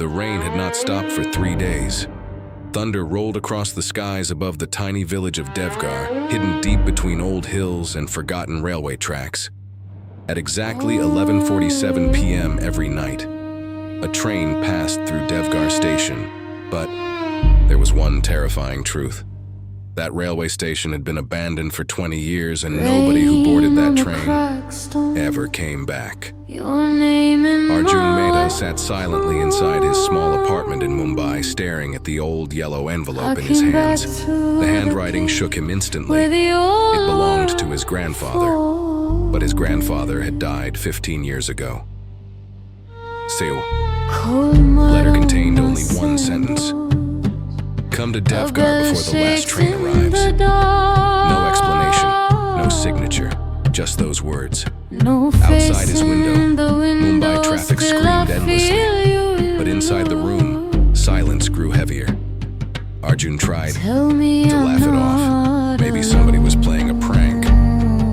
The rain had not stopped for 3 days. Thunder rolled across the skies above the tiny village of Devgarh, hidden deep between old hills and forgotten railway tracks. At exactly 11:47 p.m. every night, a train passed through Devgarh station, but there was one terrifying truth. That railway station had been abandoned for 20 years and nobody who boarded that train ever came back. Arjun Mehta sat silently inside his small apartment in Mumbai, staring at the old yellow envelope in his hands. The handwriting shook him instantly. It belonged to his grandfather, but his grandfather had died 15 years ago. Seu. The letter contained only one sentence. Come to Devgarh before the last train arrives. No explanation, no signature, just those words. Outside his window, Mumbai traffic screamed endlessly, but inside the room, silence grew heavier. Arjun tried to laugh it off. Maybe somebody was playing a prank.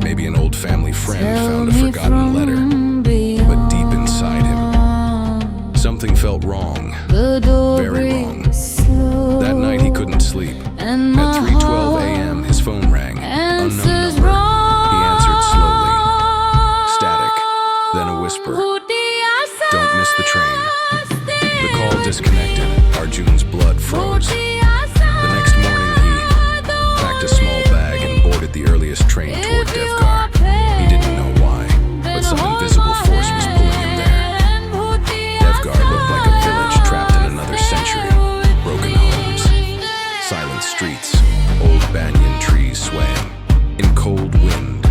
Maybe an old family friend found a forgotten letter. But deep inside him, something felt wrong, very wrong. That night he couldn't sleep. At 3:12 a.m. his phone rang. Unknown number. He answered slowly. Static. Then a whisper. Don't miss the train. The call disconnected. Arjun's blood froze. The next morning he packed a small bag and boarded the earliest train toward Devgarh. He didn't know why, but some invisible force was pulling him there. Devgarh looked like a village trapped in another century. Broken homes, silent streets, old banyan trees swaying in cold wind.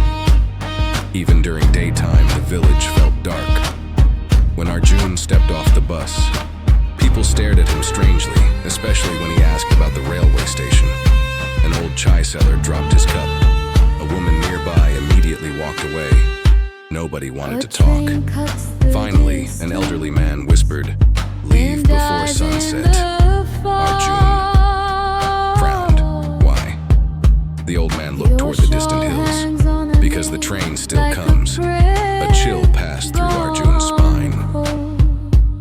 Even during daytime, the village felt dark. When Arjun stepped off the bus, people stared at him strangely, especially when he asked about the railway station. An old chai seller dropped his cup. A woman nearby immediately walked away. Nobody wanted to talk. Finally, an elderly man whispered, "Leave before sunset." Arjun frowned. Why? The old man looked toward the distant hills. Because the train still comes. A chill passed through Arjun's spine.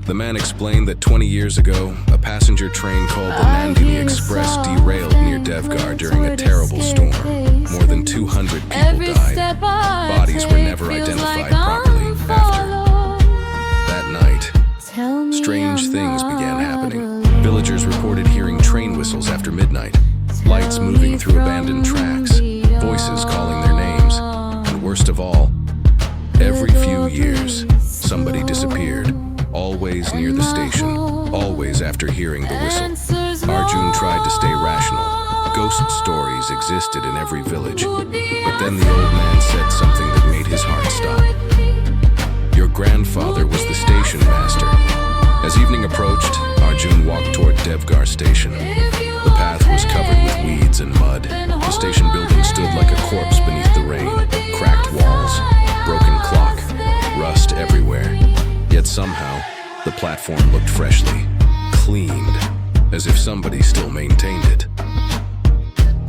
The man explained that 20 years ago, a passenger train called the Nandini Express derailed near Devgarh during a terrible storm. More than 200 people died. Bodies were never identified properly after. That night, strange things began happening. Villagers reported hearing train whistles after midnight, lights moving through abandoned tracks, voices calling their names, and worst of all, every few years, somebody disappeared, always near the station, always after hearing the whistle. Arjun tried to stay rational. Ghost stories existed in every village, but then the old man said something that made his heart stop. Your grandfather was the station master. As evening approached, Arjun walked toward Devgarh station. The path was covered with weeds and mud. The station building stood like a corpse beneath the rain. Cracked walls, broken clock, rust everywhere. Yet somehow, the platform looked freshly cleaned, as if somebody still maintained it.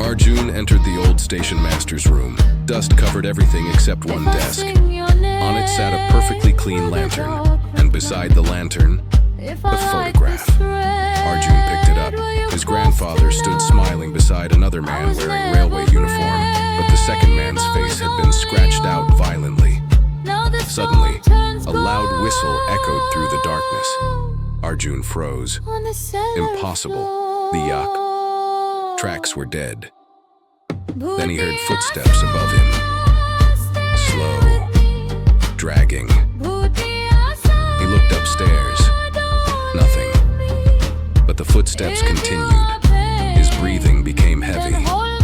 Arjun entered the old station master's room. Dust covered everything except one desk. On it sat a perfectly clean lantern, and beside the lantern, a photograph. Arjun picked it up. His grandfather stood smiling beside another man wearing railway uniform, but the second man's face had been scratched out violently. Suddenly, a loud whistle echoed through the darkness. Arjun froze. Impossible. The yuck. Tracks were dead. Then he heard footsteps above him. Slow. Dragging. He looked upstairs. Nothing. But the footsteps continued. His breathing became heavy.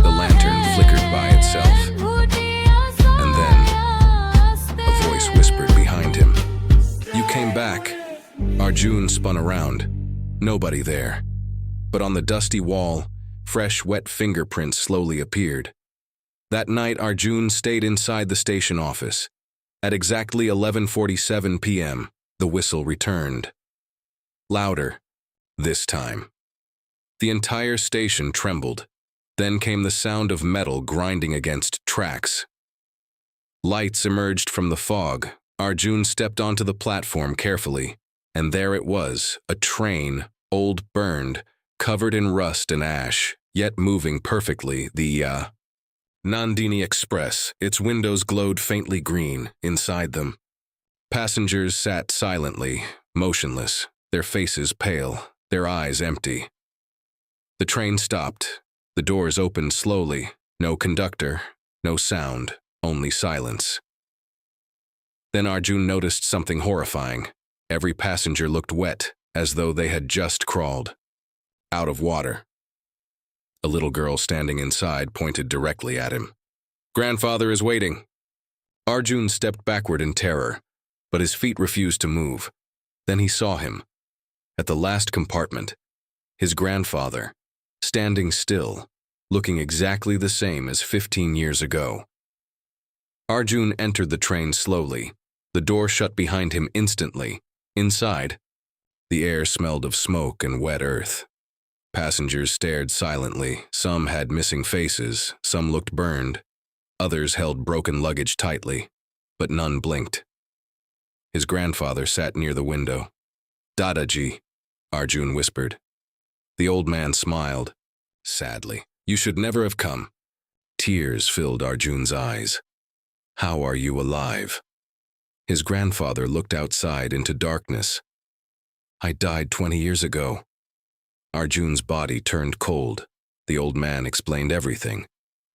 The lantern flickered by itself. And then, a voice whispered behind him. You came back. Arjun spun around. Nobody there. But on the dusty wall, fresh, wet fingerprints slowly appeared. That night, Arjun stayed inside the station office. At exactly 11:47 p.m., the whistle returned. Louder, this time. The entire station trembled. Then came the sound of metal grinding against tracks. Lights emerged from the fog. Arjun stepped onto the platform carefully. And there it was, a train, old, burned, covered in rust and ash, yet moving perfectly, the Nandini Express. Its windows glowed faintly green. Inside them, passengers sat silently, motionless, their faces pale, their eyes empty. The train stopped. The doors opened slowly. No conductor, no sound, only silence. Then Arjun noticed something horrifying. Every passenger looked wet, as though they had just crawled out of water. A little girl standing inside pointed directly at him. "Grandfather is waiting." Arjun stepped backward in terror, but his feet refused to move. Then he saw him. At the last compartment, his grandfather, standing still, looking exactly the same as 15 years ago. Arjun entered the train slowly. The door shut behind him instantly. Inside, the air smelled of smoke and wet earth. Passengers stared silently. Some had missing faces, some looked burned. Others held broken luggage tightly, but none blinked. His grandfather sat near the window. "Dadaji," Arjun whispered. The old man smiled, sadly. "You should never have come." Tears filled Arjun's eyes. "How are you alive?" His grandfather looked outside into darkness. "I died 20 years ago." Arjun's body turned cold. The old man explained everything.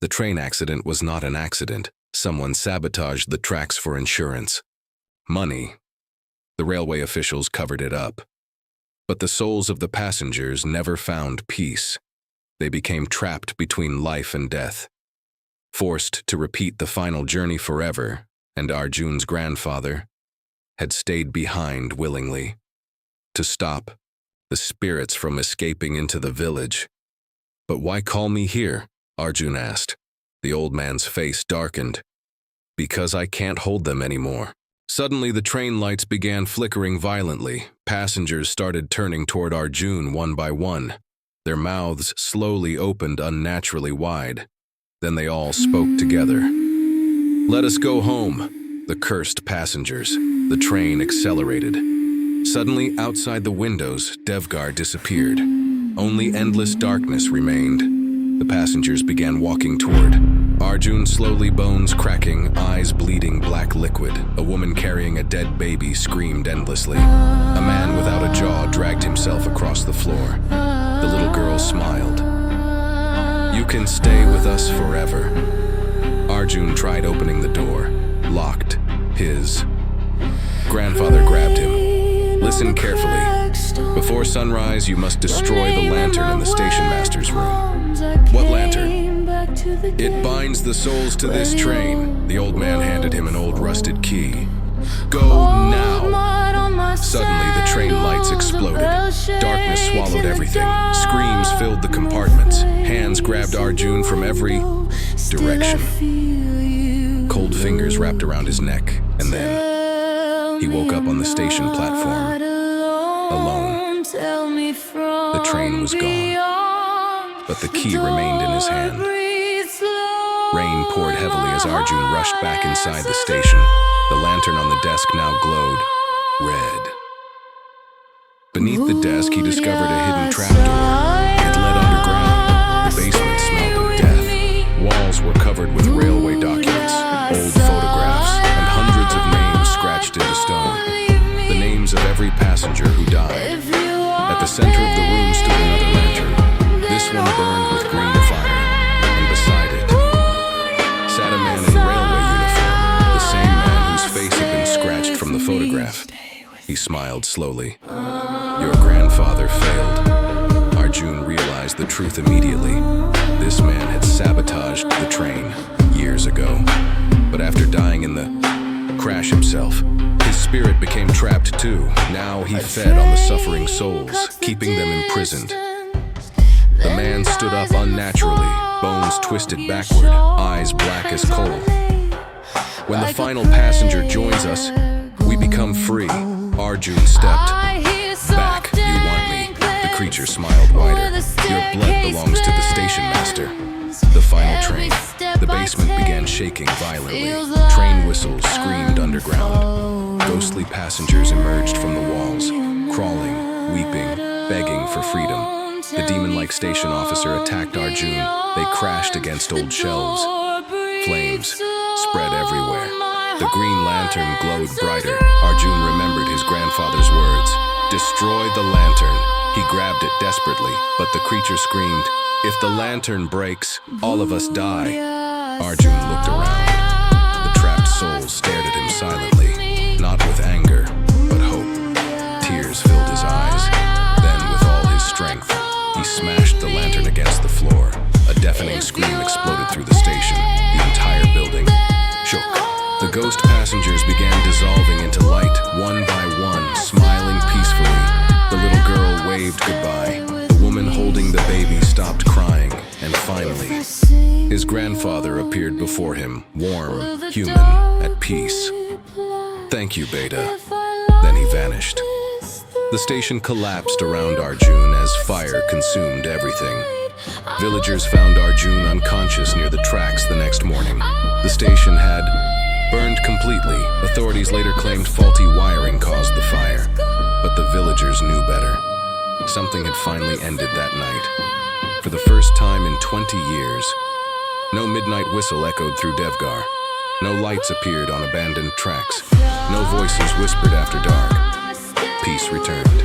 The train accident was not an accident. Someone sabotaged the tracks for insurance. Money. The railway officials covered it up. But the souls of the passengers never found peace. They became trapped between life and death, forced to repeat the final journey forever, and Arjun's grandfather had stayed behind willingly, to stop the spirits from escaping into the village. "But why call me here?" Arjun asked. The old man's face darkened. "Because I can't hold them anymore." Suddenly, the train lights began flickering violently. Passengers started turning toward Arjun one by one. Their mouths slowly opened unnaturally wide. Then they all spoke together. "Let us go home." The cursed passengers. The train accelerated. Suddenly, outside the windows, Devgarh disappeared. Only endless darkness remained. The passengers began walking toward Arjun, slowly, bones cracking, eyes bleeding black liquid. A woman carrying a dead baby screamed endlessly. A man without a jaw dragged himself across the floor. The little girl smiled. "You can stay with us forever." Arjun tried opening the door, locked. His grandfather grabbed him. "Listen carefully. Before sunrise, you must destroy the lantern in the station master's room." "What lantern?" "It binds the souls to this train." The old man handed him an old rusted key. "Go now." Suddenly, the train lights exploded. Darkness swallowed everything. Screams filled the compartments. Hands grabbed Arjun from every direction. Cold fingers wrapped around his neck, and then he woke up on the station platform, alone. The train was gone, but the key remained in his hand. Rain poured heavily as Arjun rushed back inside the station. The lantern on the desk now glowed red. Beneath the desk, he discovered a hidden trapdoor. It led underground. The basement smelled of death. Walls were covered with railway documents, old photographs, and hundreds of names scratched into stone. The names of every passenger who died. At the center of the room stood another lantern. This one burned with green fire, and beside it sat a man in railway uniform, the same man whose face had been scratched from the photograph. He smiled slowly. "Your grandfather failed." Arjun realized the truth immediately. This man had sabotaged the train years ago. But after dying in the crash himself, his spirit became trapped too. Now he fed on the suffering souls, keeping them imprisoned. The man stood up unnaturally, bones twisted backward, eyes black as coal. "When the final passenger joins us, we become free." Arjun stepped back. "You want me?" The creature smiled wider. "Your blood belongs to the station master." The final train. The basement began shaking violently. Train whistles screamed underground. ghostly passengers emerged from the walls, crawling, weeping, begging for freedom. The demon-like station officer attacked Arjun. They crashed against old shelves. Flames spread everywhere. The green lantern glowed brighter. Arjun remembered his grandfather's words. "Destroy the lantern." He grabbed it desperately, but the creature screamed, "If the lantern breaks, all of us die." Arjun looked around. The trapped souls stared at him silently, not with anger, but hope. Tears filled his eyes. Then, with all his strength, he smashed the lantern against the floor. A deafening scream exploded through the station. The entire building shook. The ghost passengers began dissolving into light, one by one, smiling peacefully. The little girl waved goodbye. The woman holding the baby stopped crying, and finally, his grandfather appeared before him, warm, human, at peace. "Thank you, Beta." Then he vanished. The station collapsed around Arjun as fire consumed everything. Villagers found Arjun unconscious near the tracks the next morning. The station had burned completely. Authorities later claimed faulty wiring caused the fire, but the villagers knew better. Something had finally ended that night. For the first time in 20 years, no midnight whistle echoed through Devgarh. No lights appeared on abandoned tracks. No voices whispered after dark. Peace returned.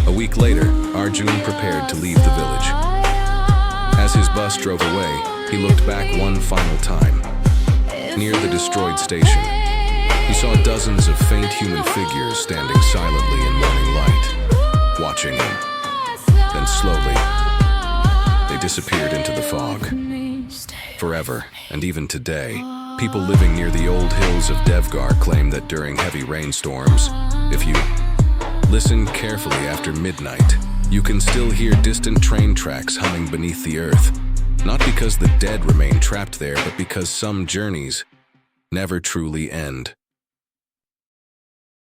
A week later, Arjun prepared to leave the village. As his bus drove away, he looked back one final time. Near the destroyed station, he saw dozens of faint human figures standing silently in morning light, watching him. Then slowly, they disappeared into the fog. Forever, and even today, people living near the old hills of Devgarh claim that during heavy rainstorms, if you listen carefully after midnight, you can still hear distant train tracks humming beneath the earth. Not because the dead remain trapped there, but because some journeys never truly end.